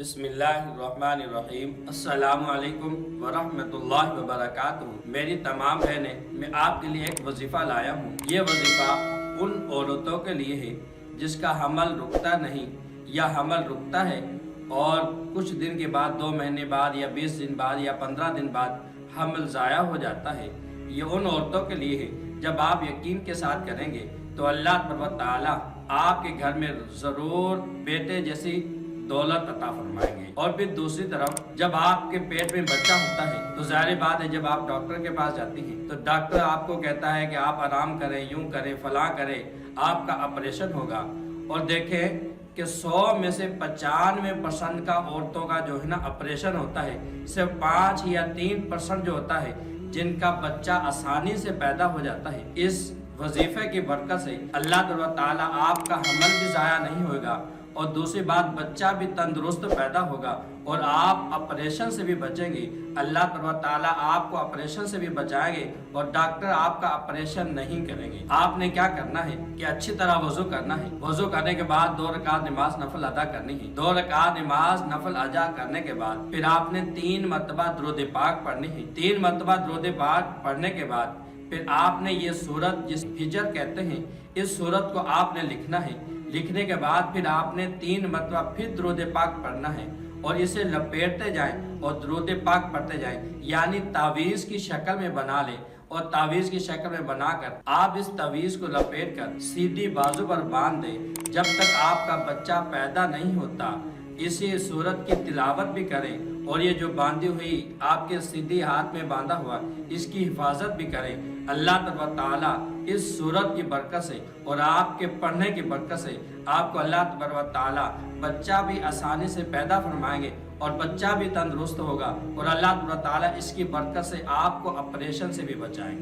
बिस्मिल्लाहिर्रहमानिर्रहीम। अस्सलामु अलैकुम वरहमतुल्लाहि वबरकातुहू। मेरी तमाम बहनें, मैं आपके लिए एक वजीफ़ा लाया हूँ। ये वजीफ़ा उन औरतों के लिए है जिसका हमल रुकता नहीं या हमल रुकता है और कुछ दिन के बाद, 2 महीने बाद या 20 दिन बाद या 15 दिन बाद हमल ज़ाया हो जाता है। ये उन औरतों के लिए है, जब आप यकीन के साथ करेंगे तो अल्लाह तआला आपके घर में ज़रूर बेटे जैसी दौलत अता फरमाएंगे। और फिर दूसरी तरफ, जब आपके पेट में बच्चा होता है तो ज़ाहिर बात है, जब आप डॉक्टर के पास जाती हैं तो डॉक्टर आपको कहता है कि आप आराम करें, यूं करें, फलां करें, आपका ऑपरेशन होगा। और देखें कि 100 में से 95% का औरतों का जो है ना ऑपरेशन होता है, सिर्फ 5 या 3% जो होता है जिनका बच्चा आसानी से पैदा हो जाता है। इस वजीफे की बरकत से अल्लाह ताला आपका हमल भी ज़ाया नहीं होगा और दूसरी बात, बच्चा भी तंदुरुस्त पैदा होगा और आप ऑपरेशन से भी बचेंगे। अल्लाह ताला आपको ऑपरेशन से भी बचाएंगे और डॉक्टर आपका ऑपरेशन नहीं करेंगे। आपने क्या करना है कि अच्छी तरह वजू करना है। वजू करने के बाद 2 रकात नमाज नफल अदा करनी है। 2 रकात नमाज नफल अदा करने के बाद फिर आपने 3 मरतबा दुरूद पाक पढ़नी है। 3 मरतबा दुरूद पाक पढ़ने के बाद फिर आपने ये सूरत, जिस हिजर कहते हैं, इस सूरत को आपने लिखना है। लिखने के बाद फिर आपने 3 मरतबा फिर दुरूद पाक पढ़ना है और इसे लपेटते जाएं और दुरूद पाक पढ़ते जाएं, यानी तावीज़ की शक्ल में बना लें। और तावीज़ की शक्ल में बनाकर आप इस तावीज़ को लपेट कर सीधी बाजू पर बांध दें जब तक आपका बच्चा पैदा नहीं होता। इसी सूरत की तिलावत भी करें और ये जो बांधी हुई आपके सीधी हाथ में बांधा हुआ, इसकी हिफाजत भी करें। अल्लाह ताला इस सूरत की बरकत से और आपके पढ़ने की बरकत से आपको अल्लाह ताला बच्चा भी आसानी से पैदा फरमाएंगे और बच्चा भी तंदुरुस्त होगा और अल्लाह ताला इसकी बरकत से आपको ऑपरेशन से भी बचाएंगे।